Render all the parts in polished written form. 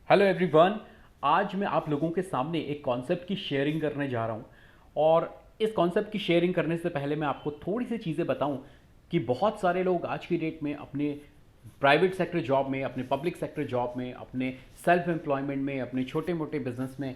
Hello everyone. आज मैं आप लोगों के सामने एक कॉन्सेप्ट की शेयरिंग करने जा रहा हूँ। और इस कॉन्सेप्ट की शेयरिंग करने से पहले मैं आपको थोड़ी सी चीज़ें बताऊँ कि बहुत सारे लोग आज की डेट में अपने प्राइवेट सेक्टर जॉब में, अपने पब्लिक सेक्टर जॉब में, अपने सेल्फ एम्प्लॉयमेंट में, अपने छोटे मोटे बिजनेस में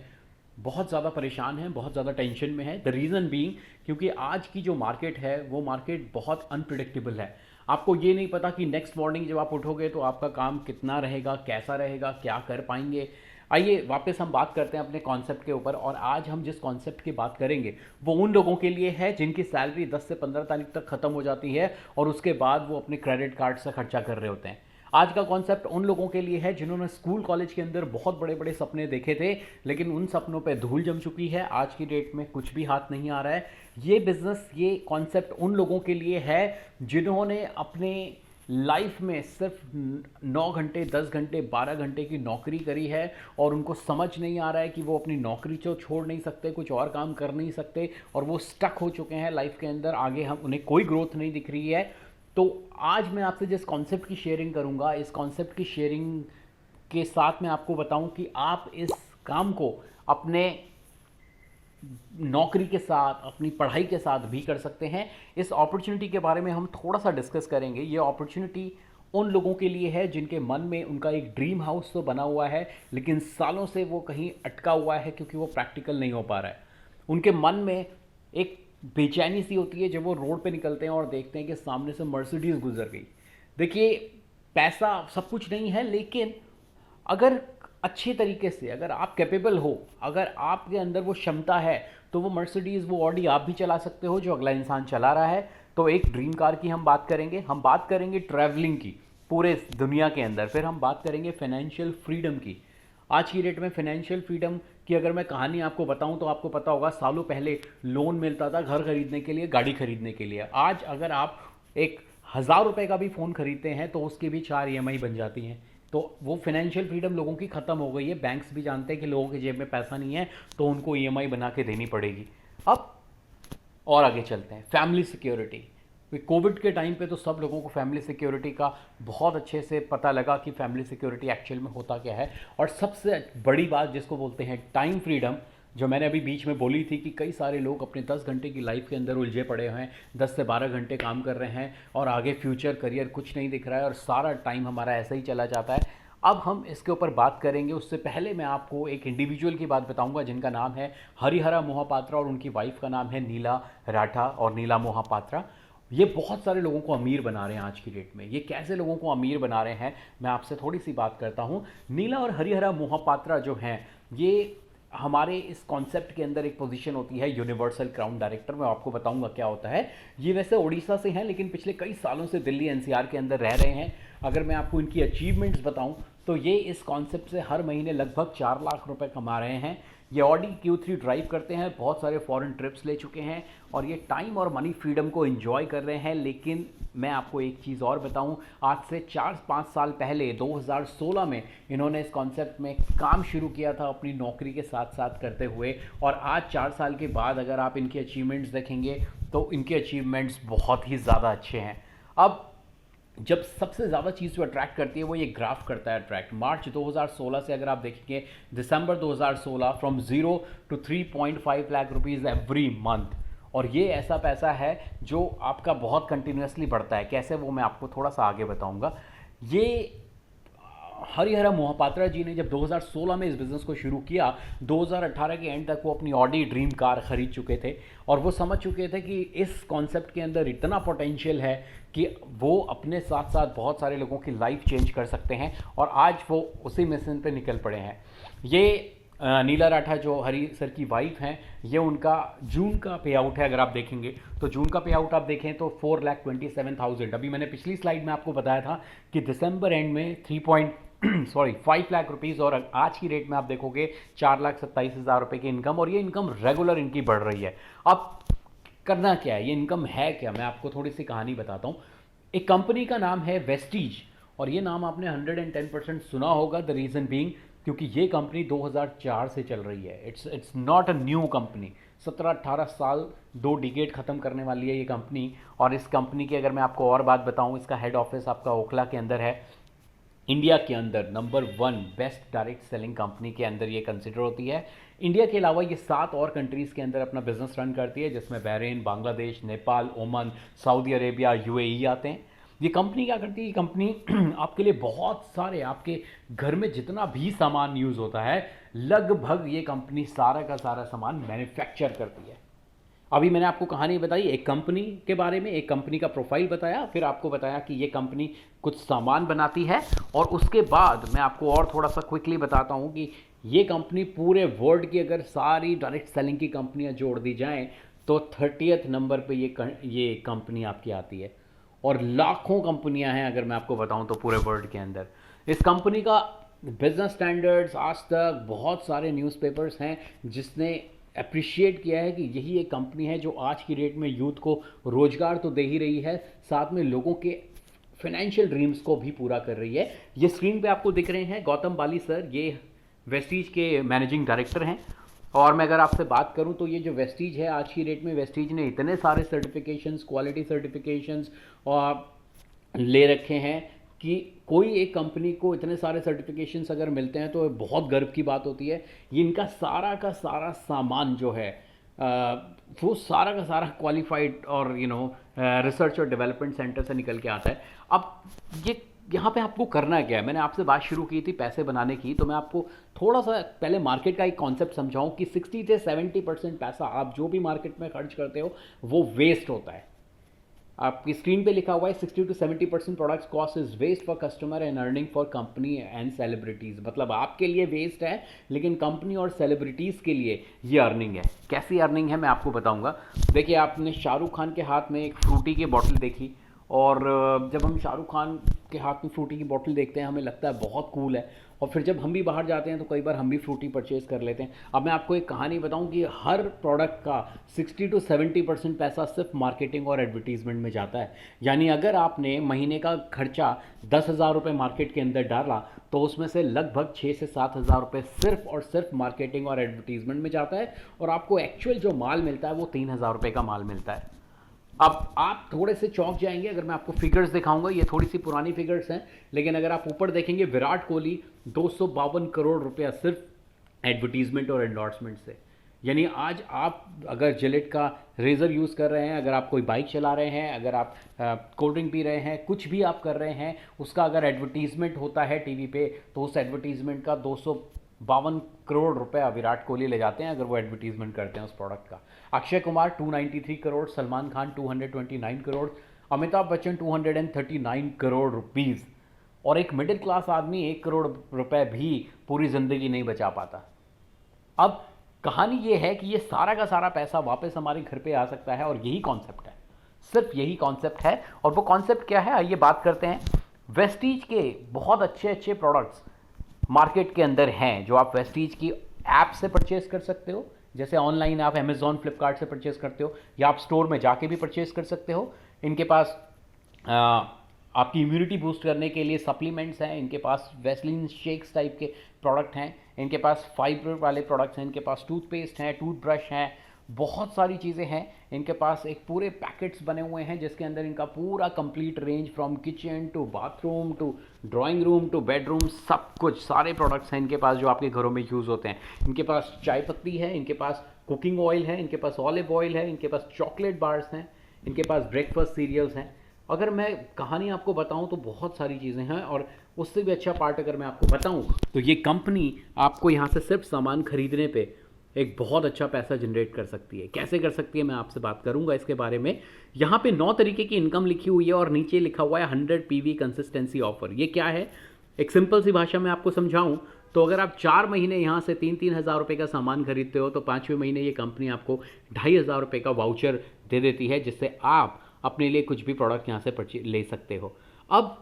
बहुत ज़्यादा परेशान हैं, बहुत ज़्यादा टेंशन में है। द रीज़न बीइंग क्योंकि आज की जो मार्केट है वो मार्केट बहुत अनप्रिडिक्टेबल है। आपको ये नहीं पता कि नेक्स्ट मॉर्निंग जब आप उठोगे तो आपका काम कितना रहेगा, कैसा रहेगा, क्या कर पाएंगे। आइए वापस हम बात करते हैं अपने कॉन्सेप्ट के ऊपर। और आज हम जिस कॉन्सेप्ट की बात करेंगे वो उन लोगों के लिए है जिनकी सैलरी 10 से 15 तारीख तक ख़त्म हो जाती है और उसके बाद वो अपने क्रेडिट कार्ड से खर्चा कर रहे होते हैं। आज का कॉन्सेप्ट उन लोगों के लिए है जिन्होंने स्कूल कॉलेज के अंदर बहुत बड़े बड़े सपने देखे थे, लेकिन उन सपनों पे धूल जम चुकी है। आज की डेट में कुछ भी हाथ नहीं आ रहा है। ये बिजनेस, ये कॉन्सेप्ट उन लोगों के लिए है जिन्होंने अपने लाइफ में सिर्फ 9 घंटे, 10 घंटे, 12 घंटे की नौकरी करी है और उनको समझ नहीं आ रहा है कि वो अपनी नौकरी तो छोड़ नहीं सकते, कुछ और काम कर नहीं सकते और वो स्टक हो चुके हैं लाइफ के अंदर। आगे हम उन्हें कोई ग्रोथ नहीं दिख रही है। तो आज मैं आपसे जिस कॉन्सेप्ट की शेयरिंग करूंगा, इस कॉन्सेप्ट की शेयरिंग के साथ मैं आपको बताऊं कि आप इस काम को अपने नौकरी के साथ, अपनी पढ़ाई के साथ भी कर सकते हैं। इस अपॉर्चुनिटी के बारे में हम थोड़ा सा डिस्कस करेंगे। ये अपॉर्चुनिटी उन लोगों के लिए है जिनके मन में उनका एक ड्रीम हाउस तो बना हुआ है, लेकिन सालों से वो कहीं अटका हुआ है क्योंकि वो प्रैक्टिकल नहीं हो पा रहा है। उनके मन में एक बेचैनी सी होती है जब वो रोड पे निकलते हैं और देखते हैं कि सामने से मर्सिडीज गुजर गई। देखिए, पैसा सब कुछ नहीं है, लेकिन अगर अच्छे तरीके से, अगर आप कैपेबल हो, अगर आपके अंदर वो क्षमता है, तो वो मर्सिडीज़, वो ऑडी आप भी चला सकते हो जो अगला इंसान चला रहा है। तो एक ड्रीम कार की हम बात करेंगे, हम बात करेंगे ट्रैवलिंग की पूरे दुनिया के अंदर, फिर हम बात करेंगे फाइनेंशियल फ्रीडम की। आज की डेट में फाइनेंशियल फ्रीडम की अगर मैं कहानी आपको बताऊं तो आपको पता होगा, सालों पहले लोन मिलता था घर खरीदने के लिए, गाड़ी खरीदने के लिए। आज अगर आप एक 1,000 रुपए का भी फ़ोन खरीदते हैं तो उसकी भी 4 EMI बन जाती हैं। तो वो फाइनेंशियल फ्रीडम लोगों की ख़त्म हो गई है। बैंक्स भी जानते हैं कि लोगों की जेब में पैसा नहीं है तो उनको EMI बना के देनी पड़ेगी। अब और आगे चलते हैं, फैमिली सिक्योरिटी। कोविड के टाइम पे तो सब लोगों को फैमिली सिक्योरिटी का बहुत अच्छे से पता लगा कि फैमिली सिक्योरिटी एक्चुअल में होता क्या है। और सबसे बड़ी बात जिसको बोलते हैं टाइम फ्रीडम, जो मैंने अभी बीच में बोली थी कि कई सारे लोग अपने 10 घंटे की लाइफ के अंदर उलझे पड़े हैं, 10 से 12 घंटे काम कर रहे हैं और आगे फ्यूचर करियर कुछ नहीं दिख रहा है और सारा टाइम हमारा ऐसा ही चला जाता है। अब हम इसके ऊपर बात करेंगे। उससे पहले मैं आपको एक इंडिविजुअल की बात बताऊंगा जिनका नाम है हरिहरा मोहापात्रा और उनकी वाइफ का नाम है नीला राठा और नीला मोहापात्रा। ये बहुत सारे लोगों को अमीर बना रहे हैं आज की डेट में। ये कैसे लोगों को अमीर बना रहे हैं, मैं आपसे थोड़ी सी बात करता हूँ। नीला और हरिहरा मोहापात्रा जो हैं, ये हमारे इस कॉन्सेप्ट के अंदर एक पोजीशन होती है यूनिवर्सल क्राउन डायरेक्टर। मैं आपको बताऊंगा क्या होता है। ये वैसे उड़ीसा से हैं लेकिन पिछले कई सालों से दिल्ली NCR के अंदर रह रहे हैं। अगर मैं आपको इनकी अचीवमेंट्स बताऊं तो ये इस कॉन्सेप्ट से हर महीने लगभग 4 लाख रुपए कमा रहे हैं। ये ऑडी Q3 ड्राइव करते हैं, बहुत सारे फॉरेन ट्रिप्स ले चुके हैं और ये टाइम और मनी फ्रीडम को एंजॉय कर रहे हैं। लेकिन मैं आपको एक चीज़ और बताऊं, आज से 4-5 साल पहले 2016 में इन्होंने इस कॉन्सेप्ट में काम शुरू किया था अपनी नौकरी के साथ साथ करते हुए। और आज 4 साल के बाद अगर आप इनके अचीवमेंट्स देखेंगे तो इनके अचीवमेंट्स बहुत ही ज़्यादा अच्छे हैं। अब जब सबसे ज़्यादा चीज़ जो अट्रैक्ट करती है वो ये ग्राफ करता है अट्रैक्ट। मार्च 2016 से अगर आप देखेंगे दिसंबर 2016, from 0 to 3.5 lakh rupees every month. और ये ऐसा पैसा है जो आपका बहुत कंटिन्यूसली बढ़ता है। कैसे, वो मैं आपको थोड़ा सा आगे बताऊंगा। ये हरिहरा मोहपात्रा जी ने जब 2016 में इस बिज़नेस को शुरू किया, 2018 के एंड तक वो अपनी ऑडी ड्रीम कार खरीद चुके थे और वो समझ चुके थे कि इस कॉन्सेप्ट के अंदर इतना पोटेंशियल है कि वो अपने साथ साथ बहुत सारे लोगों की लाइफ चेंज कर सकते हैं। और आज वो उसी मिशन पे निकल पड़े हैं। ये नीला राठा जो हरी सर की वाइफ हैं, ये उनका जून का पे आउट है। अगर आप देखेंगे तो जून का पे आउट आप देखें तो 4,27,000। अभी मैंने पिछली स्लाइड में आपको बताया था कि दिसंबर एंड में 5 लाख रुपीज़ और आज की रेट में आप देखोगे 4,27,000 रुपये की इनकम। और ये इनकम रेगुलर इनकी बढ़ रही है। अब करना क्या है, ये इनकम है क्या, मैं आपको थोड़ी सी कहानी बताता हूँ। एक कंपनी का नाम है वेस्टीज और ये नाम आपने 110% सुना होगा। द रीज़न बीइंग क्योंकि ये कंपनी 2004 से चल रही है। It's not a new company. 17-18 साल, 2 डिकेड ख़त्म करने वाली है ये कंपनी। और इस कंपनी की अगर मैं आपको और बात बताऊं, इसका हेड ऑफिस आपका ओखला के अंदर है। इंडिया के अंदर number 1 best direct selling company के अंदर ये कंसिडर होती है। इंडिया के अलावा ये 7 और कंट्रीज़ के अंदर अपना बिजनेस रन करती है, जिसमें Bahrain, Bangladesh, Nepal, Oman, Saudi Arabia, UAE आते हैं। ये कंपनी क्या करती है? ये कंपनी आपके लिए बहुत सारे, आपके घर में जितना भी सामान यूज़ होता है लगभग ये कंपनी सारा का सारा सामान मैन्युफैक्चर करती है। अभी मैंने आपको कहानी बताई एक कंपनी के बारे में, एक कंपनी का प्रोफाइल बताया, फिर आपको बताया कि ये कंपनी कुछ सामान बनाती है, और उसके बाद मैं आपको और थोड़ा सा क्विकली बताता हूँ कि ये कंपनी पूरे वर्ल्ड की अगर सारी डायरेक्ट सेलिंग की कंपनियाँ जोड़ दी जाएं तो 30th नंबर पे ये कंपनी आपकी आती है, और लाखों कंपनियां हैं अगर मैं आपको बताऊं तो पूरे वर्ल्ड के अंदर। इस कंपनी का बिजनेस स्टैंडर्ड्स आज तक बहुत सारे न्यूज़पेपर्स हैं जिसने अप्रिशिएट किया है कि यही एक कंपनी है जो आज की डेट में यूथ को रोजगार तो दे ही रही है, साथ में लोगों के फाइनेंशियल ड्रीम्स को भी पूरा कर रही है। ये स्क्रीन पे आपको दिख रहे हैं गौतम बाली सर, ये वेस्टीज के मैनेजिंग डायरेक्टर हैं। और मैं अगर आपसे बात करूं तो ये जो वेस्टीज है आज की डेट में, वेस्टीज ने इतने सारे सर्टिफिकेशंस, क्वालिटी सर्टिफिकेशंस और ले रखे हैं कि कोई एक कंपनी को इतने सारे सर्टिफिकेशंस अगर मिलते हैं तो बहुत गर्व की बात होती है। ये इनका सारा का सारा सामान जो है वो सारा का सारा क्वालिफाइड और रिसर्च और डेवलपमेंट सेंटर से निकल के आता है। अब ये यहाँ पे आपको करना क्या है? मैंने आपसे बात शुरू की थी पैसे बनाने की, तो मैं आपको थोड़ा सा पहले मार्केट का एक कॉन्सेप्ट समझाऊं कि 60 से 70% पैसा आप जो भी मार्केट में खर्च करते हो वो वेस्ट होता है। आपकी स्क्रीन पे लिखा हुआ है 60 to 70% products cost is waste for customer and earning for company and celebrities. मतलब आपके लिए वेस्ट है लेकिन कंपनी और सेलिब्रिटीज़ के लिए ये अर्निंग है। कैसी अर्निंग है मैं आपको बताऊंगा। देखिए, आपने शाहरुख खान के हाथ में एक फ्रूटी की बोतल देखी, और जब हम शाहरुख खान के हाथ में फ्रूटी की बोतल देखते हैं हमें लगता है बहुत कूल है, और फिर जब हम भी बाहर जाते हैं तो कई बार हम भी फ्रूटी परचेज़ कर लेते हैं। अब मैं आपको एक कहानी बताऊं कि हर प्रोडक्ट का 60 to 70% पैसा सिर्फ मार्केटिंग और एडवर्टीजमेंट में जाता है। यानी अगर आपने महीने का खर्चा 10,000 रुपये मार्केट के अंदर डाला तो उसमें से लगभग 6 से 7,000 रुपये सिर्फ और सिर्फ मार्केटिंग और एडवर्टीजमेंट में जाता है, और आपको एक्चुअल जो माल मिलता है वो 3,000 रुपये का माल मिलता है। अब आप थोड़े से चौंक जाएंगे अगर मैं आपको फिगर्स दिखाऊंगा। ये थोड़ी सी पुरानी फिगर्स हैं, लेकिन अगर आप ऊपर देखेंगे विराट कोहली 252 करोड़ रुपया सिर्फ एडवर्टीजमेंट और एंडोर्समेंट से। यानी आज आप अगर जिलेट का रेजर यूज़ कर रहे हैं, अगर आप कोई बाइक चला रहे हैं, अगर आप कोल्ड ड्रिंक पी रहे हैं, कुछ भी आप कर रहे हैं, उसका अगर एडवर्टीजमेंट होता है टीवी पे तो उस एडवर्टीजमेंट का 252 करोड़ रुपया विराट कोहली ले जाते हैं अगर वो एडवर्टीजमेंट करते हैं उस प्रोडक्ट का। अक्षय कुमार 293 करोड़, सलमान खान 229 करोड़, अमिताभ बच्चन 239 करोड़ रुपीज़, और एक मिडिल क्लास आदमी 1 करोड़ रुपए भी पूरी ज़िंदगी नहीं बचा पाता। अब कहानी ये है कि ये सारा का सारा पैसा वापस हमारे घर पे आ सकता है, और यही कॉन्सेप्ट है, सिर्फ यही कॉन्सेप्ट है। और वो कॉन्सेप्ट क्या है आइए बात करते हैं। वेस्टीज के बहुत अच्छे अच्छे प्रोडक्ट्स मार्केट के अंदर हैं जो आप वेस्टीज की ऐप से परचेज कर सकते हो, जैसे ऑनलाइन आप अमेजॉन, फ्लिपकार्ट से परचेज करते हो, या आप स्टोर में जाके भी परचेज कर सकते हो। इनके पास आपकी इम्यूनिटी बूस्ट करने के लिए सप्लीमेंट्स हैं, इनके पास वेस्लिन शेक्स टाइप के प्रोडक्ट हैं, इनके पास फाइबर वाले प्रोडक्ट्स हैं, इनके पास टूथपेस्ट हैं, टूथब्रश हैं, बहुत सारी चीज़ें हैं। इनके पास एक पूरे पैकेट्स बने हुए हैं जिसके अंदर इनका पूरा complete range from kitchen to bathroom to drawing room to bedroom, सब कुछ, सारे प्रोडक्ट्स हैं इनके पास जो आपके घरों में यूज़ होते हैं। इनके पास चाय पत्ती है, इनके पास कुकिंग ऑयल है, इनके पास ऑलिव ऑयल है, इनके पास चॉकलेट बार्स हैं, इनके पास ब्रेकफास्ट सीरियल्स हैं। अगर मैं कहानी आपको बताऊं तो बहुत सारी चीज़ें हैं, और उससे भी अच्छा पार्ट अगर मैं आपको बताऊं तो ये कंपनी आपको यहाँ से सिर्फ सामान खरीदने पे एक बहुत अच्छा पैसा जनरेट कर सकती है। कैसे कर सकती है मैं आपसे बात करूंगा इसके बारे में। यहाँ पे 9 तरीके की इनकम लिखी हुई है और नीचे लिखा हुआ है 100 PV कंसिस्टेंसी ऑफर। ये क्या है? एक सिंपल सी भाषा में आपको समझाऊं तो अगर आप 4 महीने यहाँ से 3-3 हज़ार रुपये का सामान खरीदते हो तो 5वें महीने ये कंपनी आपको 2,500 रुपये का वाउचर दे देती है, जिससे आप अपने लिए कुछ भी प्रोडक्ट यहाँ से ले सकते हो। अब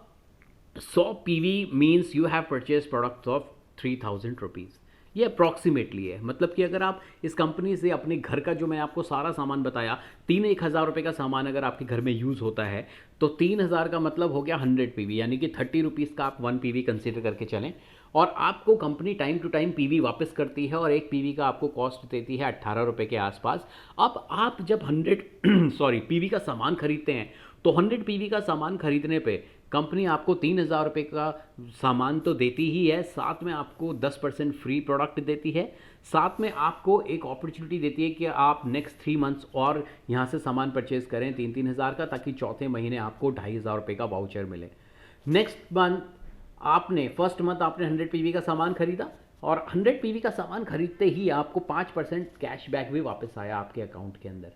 100 PV means you have purchase products of 3,000 rupees. ये अप्रॉक्सीमेटली है, मतलब कि अगर आप इस कंपनी से अपने घर का जो मैं आपको सारा सामान बताया 3,000 रुपये का सामान अगर आपके घर में यूज़ होता है तो 3,000 का मतलब हो गया 100 PV, यानी कि 30 रुपीज़ का आप 1 PV कंसिडर करके चलें। और आपको company time to time PV वापस करती है और 1 PV का आपको कॉस्ट देती है 18 रुपये के आसपास। अब आप जब 100 PV का सामान खरीदते हैं तो 100 PV का सामान खरीदने पे कंपनी आपको 3,000 रुपये का सामान तो देती ही है, साथ में आपको 10% फ्री प्रोडक्ट देती है, साथ में आपको एक अपॉर्चुनिटी देती है कि आप नेक्स्ट 3 मंथ्स और यहाँ से सामान परचेज करें 3,000 का, ताकि चौथे महीने आपको 2,500 रुपये का वाउचर मिले। नेक्स्ट मंथ आपने फर्स्ट मंथ आपने 100 पीवी का सामान खरीदा, और 100 पीवी का सामान खरीदते ही आपको 5% कैशबैक भी वापस आया आपके अकाउंट के अंदर।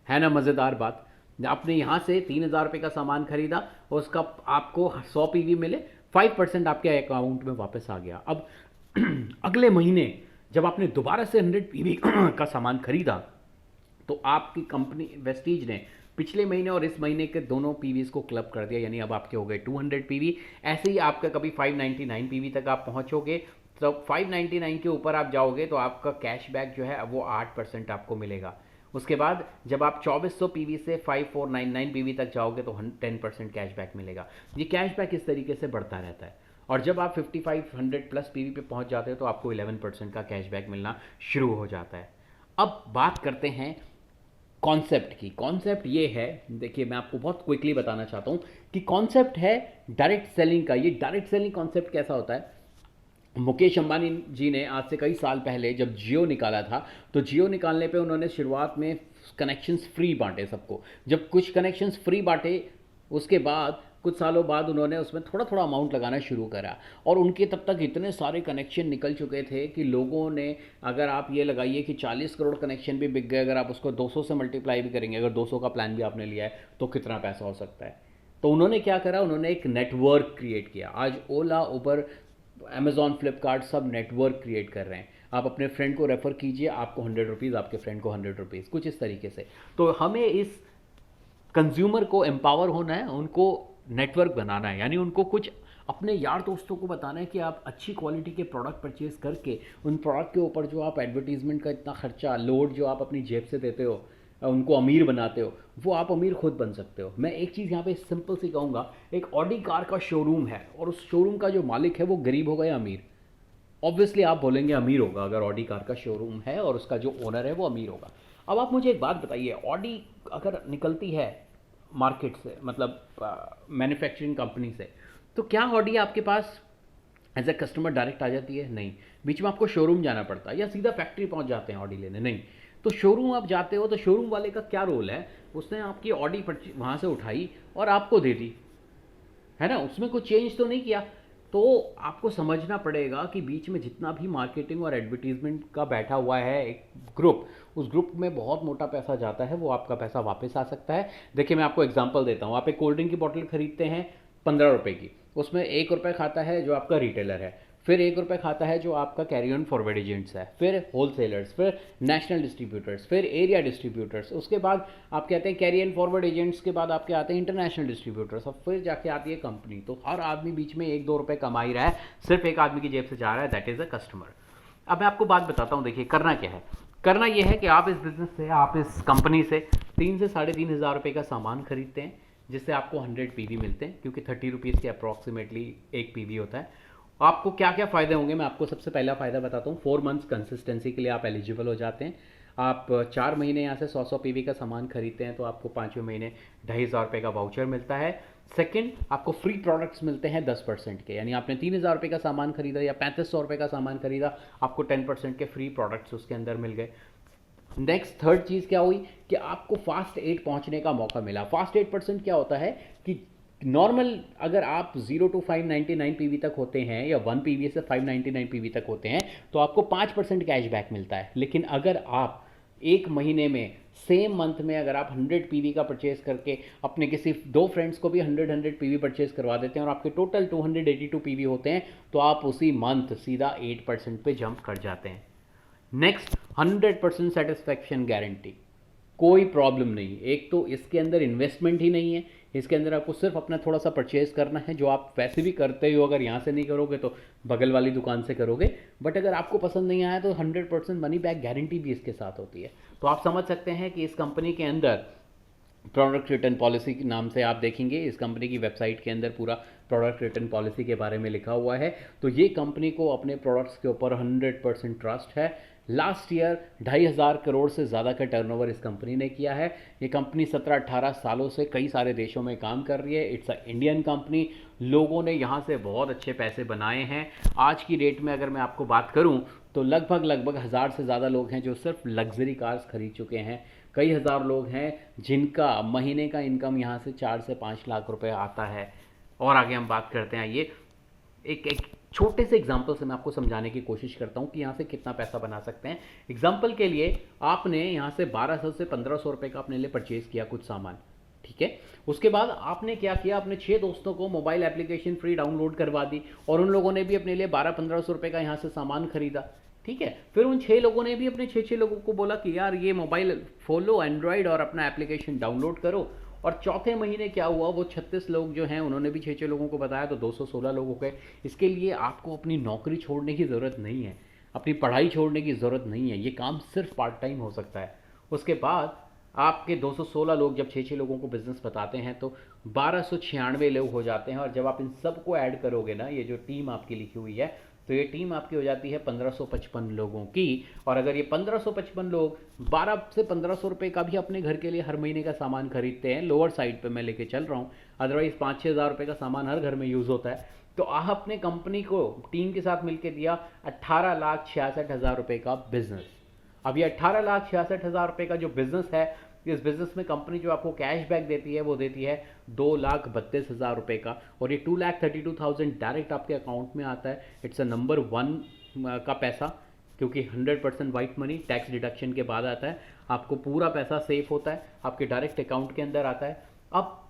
है ना मज़ेदार बात। आपने यहाँ से 3,000 रुपये का सामान खरीदा और उसका आपको 100 पीवी मिले, 5% आपके अकाउंट में वापस आ गया। अब अगले महीने जब आपने दोबारा से 100 पीवी का सामान खरीदा, तो आपकी कंपनी वेस्टीज ने पिछले महीने और इस महीने के दोनों पीवीज को क्लब कर दिया, यानी अब आपके हो गए 200 पीवी। ऐसे ही आपका कभी 599 पीवी तक आप पहुंचोगे, तो 599 के ऊपर आप जाओगे तो आपका कैशबैक जो है वो 8% आपको मिलेगा। उसके बाद जब आप 2400 पीवी से 5499 पीवी तक जाओगे तो 10% कैशबैक मिलेगा। ये कैशबैक इस तरीके से बढ़ता रहता है, और जब आप 5500 प्लस पीवी पे पहुंच जाते हो तो आपको 11% का कैशबैक मिलना शुरू हो जाता है। अब बात करते हैं कॉन्सेप्ट की। कॉन्सेप्ट ये है, देखिए मैं आपको बहुत क्विकली बताना चाहता हूँ कि कॉन्सेप्ट है डायरेक्ट सेलिंग का। ये डायरेक्ट सेलिंग कॉन्सेप्ट कैसा होता है, मुकेश अंबानी जी ने आज से कई साल पहले जब जियो निकाला था, तो जियो निकालने पे उन्होंने शुरुआत में कनेक्शंस फ्री बांटे सबको। जब कुछ कनेक्शंस फ्री बांटे, उसके बाद कुछ सालों बाद उन्होंने उसमें थोड़ा थोड़ा अमाउंट लगाना शुरू करा, और उनके तब तक इतने सारे कनेक्शन निकल चुके थे कि लोगों ने, अगर आप ये लगाइए कि 40 करोड़ कनेक्शन भी बिक गए, अगर आप उसको 200 से मल्टीप्लाई भी करेंगे, अगर 200 का प्लान भी आपने लिया है तो कितना पैसा हो सकता है। तो उन्होंने क्या करा, उन्होंने एक नेटवर्क क्रिएट किया। आज ओला, उबर, अमेजॉन, फ्लिपकार्ट सब नेटवर्क क्रिएट कर रहे हैं। आप अपने फ्रेंड को रेफर कीजिए, आपको 100 रुपीज़, आपके फ्रेंड को 100 रुपीज़, कुछ इस तरीके से। तो हमें इस कंज्यूमर को एम्पावर होना है, उनको नेटवर्क बनाना है, यानी उनको कुछ अपने यार दोस्तों को बताना है कि आप अच्छी क्वालिटी के प्रोडक्ट परचेज करके उन प्रोडक्ट के ऊपर जो आप एडवर्टीजमेंट का इतना खर्चा, लोड जो आप अपनी जेब से देते हो, उनको अमीर बनाते हो, वो आप अमीर खुद बन सकते हो। मैं एक चीज़ यहाँ पे सिंपल सी कहूँगा, एक ऑडी कार का शोरूम है और उस शोरूम का जो मालिक है वो गरीब होगा या अमीर? ऑब्वियसली आप बोलेंगे अमीर होगा, अगर ऑडी कार का शोरूम है और उसका जो ओनर है वो अमीर होगा। अब आप मुझे एक बात बताइए, ऑडी अगर निकलती है मार्केट से, मतलब मैन्युफैक्चरिंग कंपनी से, तो क्या ऑडी आपके पास एज ए कस्टमर डायरेक्ट आ जाती है? नहीं, बीच में आपको शोरूम जाना पड़ता है, या सीधा फैक्ट्री पहुंच जाते हैं ऑडी लेने? नहीं। तो शोरूम आप जाते हो तो शोरूम वाले का क्या रोल है, उसने आपकी ऑडी वहाँ से उठाई और आपको दे दी, है ना, उसमें कुछ चेंज तो नहीं किया। तो आपको समझना पड़ेगा कि बीच में जितना भी मार्केटिंग और एडवर्टीजमेंट का बैठा हुआ है एक ग्रुप, उस ग्रुप में बहुत मोटा पैसा जाता है, वो आपका पैसा वापस आ सकता है। देखिए मैं आपको एग्जांपल देता हूँ, आप एक कोल्ड ड्रिंक की बोतल खरीदते हैं 15 रुपये की, उसमें 1 रुपये खाता है जो आपका रिटेलर है, फिर 1 रुपये खाता है जो आपका कैरी ऑन फॉरवर्ड एजेंट्स है, फिर होलसेलर्स, फिर नेशनल डिस्ट्रीब्यूटर्स, फिर एरिया डिस्ट्रीब्यूटर्स, उसके बाद आप कहते हैं कैरी ऑन फॉरवर्ड एजेंट्स के बाद आपके आते हैं इंटरनेशनल डिस्ट्रीब्यूटर्स, और फिर जाके आती है कंपनी। तो हर आदमी बीच में 1-2 रुपये कमा ही रहा है, सिर्फ एक आदमी की जेब से जा रहा है, दैट इज़ अ कस्टमर। अब मैं आपको बात बताता हूँ, देखिए करना क्या है। करना यह है कि आप इस बिज़नेस से, आप इस कंपनी से 3 से 3,500 रुपये का सामान खरीदते हैं, जिससे आपको 100 पीवी मिलते हैं, क्योंकि 30 रुपीज़ के अप्रॉक्सीमेटली एक पीवी होता है। आपको क्या क्या फ़ायदे होंगे, मैं आपको सबसे पहला फ़ायदा बताता हूँ। 4 मंथ्स कंसिस्टेंसी के लिए आप एलिजिबल हो जाते हैं। आप 4 महीने यहाँ से 100 पीवी का सामान खरीदते हैं तो आपको 5वें महीने 2,500 रुपये का वाउचर मिलता है। सेकंड, आपको फ्री प्रोडक्ट्स मिलते हैं 10% के, यानी आपने 3,000 रुपये का सामान खरीदा या 3,500 रुपये का सामान खरीदा, आपको 10% के फ्री प्रोडक्ट्स उसके अंदर मिल गए। नेक्स्ट थर्ड चीज़ क्या हुई कि आपको फास्ट 8 पहुंचने का मौका मिला। फास्ट 8% क्या होता है कि नॉर्मल अगर आप 0 to 599 पीवी तक होते हैं या 1 पीवी से 599 पीवी तक होते हैं तो आपको 5% कैशबैक मिलता है। लेकिन अगर आप एक महीने में, सेम मंथ में, अगर आप 100 पीवी का परचेज करके अपने किसी 2 फ्रेंड्स को भी 100 पीवी परचेज करवा देते हैं और आपके टोटल 282 पीवी होते हैं, तो आप उसी मंथ सीधा 8% पे जंप कर जाते हैं। नेक्स्ट, 100% सेटिस्फैक्शन गारंटी, कोई प्रॉब्लम नहीं। एक तो इसके अंदर इन्वेस्टमेंट ही नहीं है, इसके अंदर आपको सिर्फ अपना थोड़ा सा परचेज करना है, जो आप वैसे भी करते हो, अगर यहाँ से नहीं करोगे तो बगल वाली दुकान से करोगे। बट अगर आपको पसंद नहीं आया तो 100% मनी बैक गारंटी भी इसके साथ होती है। तो आप समझ सकते हैं कि इस कंपनी के अंदर प्रोडक्ट रिटर्न पॉलिसी के नाम से आप देखेंगे, इस कंपनी की वेबसाइट के अंदर पूरा प्रोडक्ट रिटर्न पॉलिसी के बारे में लिखा हुआ है। तो ये कंपनी को अपने प्रोडक्ट्स के ऊपर 100% ट्रस्ट है। लास्ट ईयर 2,500 करोड़ से ज़्यादा का टर्नओवर इस कंपनी ने किया है। ये कंपनी 17-18 सालों से कई सारे देशों में काम कर रही है। It's a Indian company. लोगों ने यहाँ से बहुत अच्छे पैसे बनाए हैं। आज की डेट में अगर मैं आपको बात करूँ तो लगभग 1,000 से ज़्यादा लोग हैं जो सिर्फ लग्जरी कार्स खरीद चुके हैं। कई हज़ार लोग हैं जिनका महीने का इनकम यहाँ से 4 से 5 लाख रुपए आता है। और आगे हम बात करते हैं। ये एक छोटे से एग्जाम्पल से मैं आपको समझाने की कोशिश करता हूँ कि यहाँ से कितना पैसा बना सकते हैं। एग्जाम्पल के लिए आपने यहाँ से 1,200 से 1,500 रुपये का अपने लिए परचेज किया कुछ सामान, ठीक है। उसके बाद आपने क्या किया, अपने 6 दोस्तों को मोबाइल एप्लीकेशन फ्री डाउनलोड करवा दी और उन लोगों ने भी अपने लिए 1,200-1,500 रुपये का यहाँ से सामान खरीदा, ठीक है। फिर उन 6 लोगों ने भी अपने 6 लोगों को बोला कि यार ये मोबाइल खोलो एंड्रॉयड और अपना एप्लीकेशन डाउनलोड करो। और चौथे महीने क्या हुआ, वो 36 लोग जो हैं उन्होंने भी 6 लोगों को बताया तो 216 लोग हो गए। इसके लिए आपको अपनी नौकरी छोड़ने की ज़रूरत नहीं है, अपनी पढ़ाई छोड़ने की ज़रूरत नहीं है। ये काम सिर्फ पार्ट टाइम हो सकता है। उसके बाद आपके 216 लोग जब 6 लोगों को बिजनेस बताते हैं तो 1,296 लोग हो जाते हैं। और जब आप इन सबको ऐड करोगे ना, ये जो टीम आपकी लिखी हुई है, तो ये टीम आपकी हो जाती है 1,555 लोगों की। और अगर ये 1,555 लोग 12 से 1,500 रुपये का भी अपने घर के लिए हर महीने का सामान खरीदते हैं, लोअर साइड पे मैं लेके चल रहा हूँ, अदरवाइज 5-6 हज़ार रुपये का सामान हर घर में यूज़ होता है, तो आप अपने कंपनी को टीम के साथ मिलकर दिया 18,66,000 रुपये का बिजनेस। अब ये 18,66,000 रुपये का जो बिजनेस है, इस बिजनेस में कंपनी जो आपको कैश बैक देती है वो देती है 2,32,000 रुपये का, और ये 2,32,000 डायरेक्ट आपके अकाउंट में आता है। इट्स अ नंबर 1 का पैसा, क्योंकि 100% वाइट मनी टैक्स डिडक्शन के बाद आता है। आपको पूरा पैसा सेफ होता है, आपके डायरेक्ट अकाउंट के अंदर आता है। अब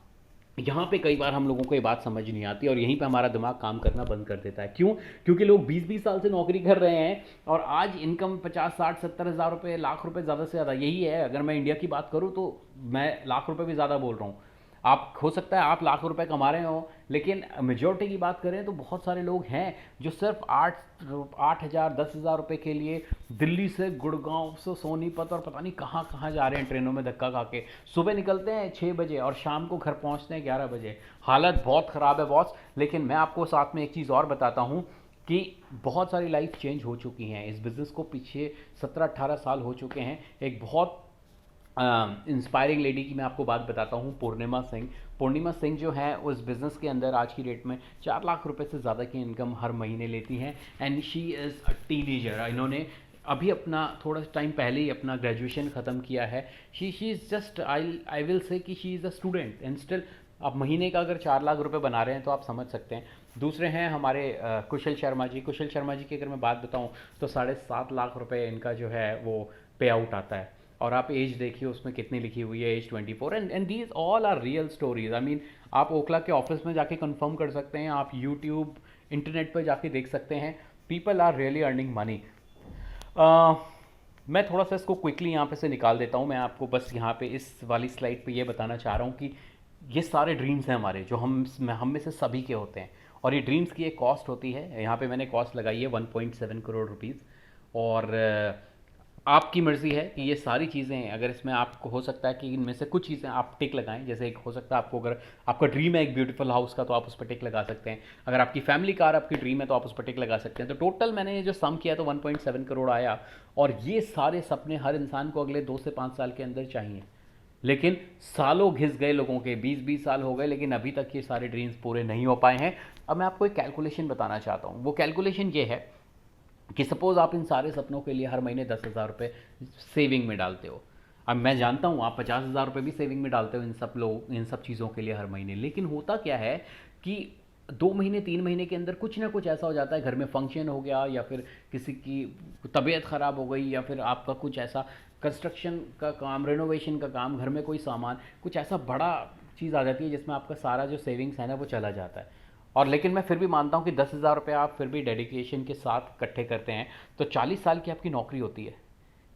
यहाँ पे कई बार हम लोगों को ये बात समझ नहीं आती और यहीं पे हमारा दिमाग काम करना बंद कर देता है। क्यों? क्योंकि लोग 20-20 साल से नौकरी कर रहे हैं और आज इनकम 50-60-70 हज़ार रुपये, लाख रुपए ज़्यादा से ज़्यादा यही है। अगर मैं इंडिया की बात करूँ तो मैं लाख रुपए भी ज़्यादा बोल रहा हूँ। आप हो सकता है आप लाख रुपए कमा रहे हो, लेकिन मेजोरिटी की बात करें तो बहुत सारे लोग हैं जो सिर्फ 8,000 10,000 रुपये के लिए दिल्ली से गुड़गांव से सोनीपत और पता नहीं कहाँ कहाँ जा रहे हैं ट्रेनों में धक्का खा के। सुबह निकलते हैं 6 बजे और शाम को घर पहुँचते हैं 11 बजे। हालत बहुत ख़राब है बॉस। लेकिन मैं आपको साथ में एक चीज़ और बताता हूँ कि बहुत सारी लाइफ चेंज हो चुकी हैं। इस बिज़नेस को पीछे 17-18 साल हो चुके हैं। एक बहुत इंस्पायरिंग लेडी की मैं आपको बात बताता हूँ, पूर्णिमा सिंह। पूर्णिमा सिंह जो है उस बिज़नेस के अंदर आज की डेट में 4 लाख रुपए से ज़्यादा की इनकम हर महीने लेती हैं। And she is a teenager. इन्होंने अभी अपना थोड़ा टाइम पहले ही अपना ग्रेजुएशन ख़त्म किया है। She is just I will say कि she is a student and still आप महीने का अगर 4 लाख रुपए बना रहे हैं तो आप समझ सकते हैं। दूसरे हैं हमारे कुशल शर्मा जी। कुशल शर्मा जी की अगर मैं बात बताऊं तो 7.5 लाख रुपए इनका जो है वो पे आउट आता है। और आप एज देखिए उसमें कितनी लिखी हुई है, as 24। And these all are real stories. I mean आप ओखला के ऑफिस में जाके कंफर्म कर सकते हैं, आप यूट्यूब इंटरनेट पर जाके देख सकते हैं। People are really earning money. मैं थोड़ा सा इसको क्विकली यहाँ पे से निकाल देता हूँ। मैं आपको बस यहाँ पे इस वाली स्लाइड पे ये बताना चाह रहा हूँ कि ये सारे ड्रीम्स हैं हमारे, जो हम में से सभी के होते हैं। और ये ड्रीम्स की एक कॉस्ट होती है। यहाँ पे मैंने कॉस्ट लगाई है 1.7 करोड़ रुपीज़। और आपकी मर्ज़ी है कि ये सारी चीज़ें, अगर इसमें आपको हो सकता है कि इनमें से कुछ चीज़ें आप टिक लगाएं। जैसे एक हो सकता है आपको, अगर आपका ड्रीम है एक ब्यूटीफुल हाउस का तो आप उस पर टिक लगा सकते हैं। अगर आपकी फैमिली कार आपकी ड्रीम है तो आप उस पर टिक लगा सकते हैं। तो टोटल मैंने ये जो सम किया तो 1.7 करोड़ आया। और ये सारे सपने हर इंसान को अगले 2 से 5 साल के अंदर चाहिए। लेकिन सालों घिस गए लोगों के, 20-20 साल हो गए, लेकिन अभी तक ये सारे ड्रीम्स पूरे नहीं हो पाए हैं। अब मैं आपको एक कैलकुलेशन बताना चाहता हूँ। वो कैलकुलेशन ये है कि सपोज़ आप इन सारे सपनों के लिए हर महीने 10,000 रुपये सेविंग में डालते हो। अब मैं जानता हूँ आप 50,000 रुपये भी सेविंग में डालते हो इन सब चीज़ों के लिए हर महीने। लेकिन होता क्या है कि 2 महीने 3 महीने के अंदर कुछ ना कुछ ऐसा हो जाता है, घर में फंक्शन हो गया या फिर किसी की तबीयत ख़राब हो गई या फिर आपका कुछ ऐसा कंस्ट्रक्शन का काम, रेनोवेशन का काम, घर में कोई सामान, कुछ ऐसा बड़ा चीज़ आ जाती है जिसमें आपका सारा जो सेविंग्स है ना वो चला जाता है। और लेकिन मैं फिर भी मानता हूँ कि 10,000 रुपये आप फिर भी डेडिकेशन के साथ इकट्ठे करते हैं तो 40 साल की आपकी नौकरी होती है।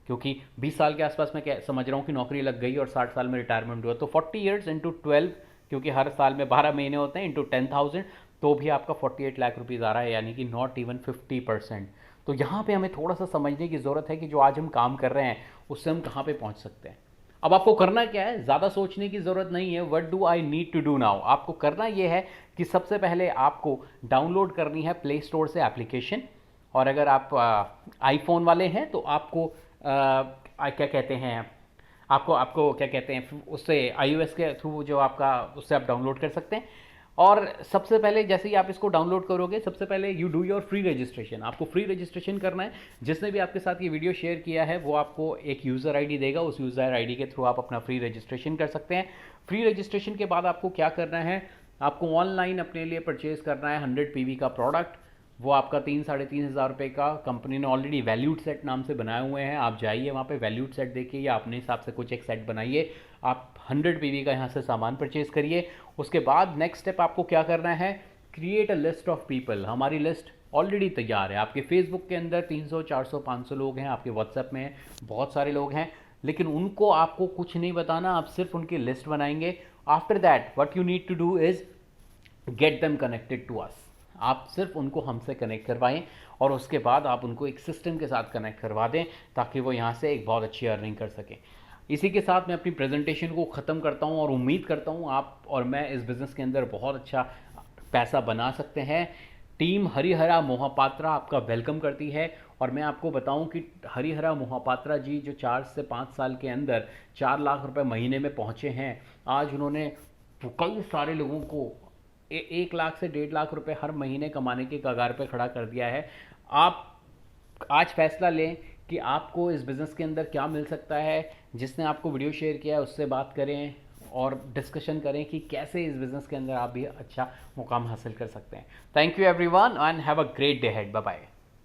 क्योंकि 20 साल के आसपास मैं क्या समझ रहा हूँ कि नौकरी लग गई और 60 साल में रिटायरमेंट हुआ, तो 40 ईयर्स इंटू 12, क्योंकि हर साल में 12 महीने होते हैं, इंटू 10,000, तो भी आपका 48 लाख रुपीज़ आ रहा है, यानी कि नॉट इवन 50%। तो यहाँ पे हमें थोड़ा सा समझने की ज़रूरत है कि जो आज हम काम कर रहे हैं उससे हम कहाँ पे पहुँच सकते हैं। अब आपको करना क्या है, ज़्यादा सोचने की ज़रूरत नहीं है। What do I need to do now. आपको करना ये है कि सबसे पहले आपको डाउनलोड करनी है प्ले स्टोर से एप्लीकेशन। और अगर आप आईफोन वाले हैं तो आपको क्या कहते हैं, आपको आपको क्या कहते हैं, उससे iOS के थ्रू जो आपका, उससे आप डाउनलोड कर सकते हैं। और सबसे पहले जैसे ही आप इसको डाउनलोड करोगे, सबसे पहले you do your free registration. आपको फ्री रजिस्ट्रेशन करना है। जिसने भी आपके साथ ये वीडियो शेयर किया है वो आपको एक यूज़र आईडी देगा, उस यूज़र आईडी के थ्रू आप अपना फ्री रजिस्ट्रेशन कर सकते हैं। फ्री रजिस्ट्रेशन के बाद आपको क्या करना है, आपको ऑनलाइन अपने लिए परचेज करना है 100 PV का प्रोडक्ट। वो आपका 3-3.5 हज़ार रुपये का कंपनी ने ऑलरेडी वैल्यूड सेट नाम से बनाए हुए हैं। आप जाइए वहाँ पे वैल्यूड सेट देखिए या अपने हिसाब से कुछ एक सेट बनाइए। आप 100 PV का यहाँ से सामान परचेज करिए। उसके बाद नेक्स्ट स्टेप आपको क्या करना है, create a list of people. हमारी लिस्ट ऑलरेडी तैयार है। आपके फेसबुक के अंदर 300, 400, 500 लोग हैं, आपके व्हाट्सएप में बहुत सारे लोग हैं, लेकिन उनको आपको कुछ नहीं बताना, आप सिर्फ उनकी लिस्ट बनाएंगे। After that what you need to do is get them connected to us. आप सिर्फ उनको हमसे कनेक्ट करवाएं और उसके बाद आप उनको एक सिस्टम के साथ कनेक्ट करवा दें ताकि वो यहाँ से एक बहुत अच्छी अर्निंग कर सकें। इसी के साथ मैं अपनी प्रेजेंटेशन को ख़त्म करता हूँ और उम्मीद करता हूँ आप और मैं इस बिज़नेस के अंदर बहुत अच्छा पैसा बना सकते हैं। टीम हरिहरा मोहापात्रा आपका वेलकम करती है। और मैं आपको बताऊं कि हरिहरा मोहापात्रा जी जो 4 से 5 साल के अंदर 4 लाख रुपए महीने में पहुंचे हैं, आज उन्होंने कई सारे लोगों को 1 लाख से 1.5 लाख रुपए हर महीने कमाने के कगार पे खड़ा कर दिया है। आप आज फैसला लें कि आपको इस बिज़नेस के अंदर क्या मिल सकता है। जिसने आपको वीडियो शेयर किया है उससे बात करें और डिस्कशन करें कि कैसे इस बिज़नेस के अंदर आप भी अच्छा मुकाम हासिल कर सकते हैं। Thank you everyone and have a great day ahead. Bye bye.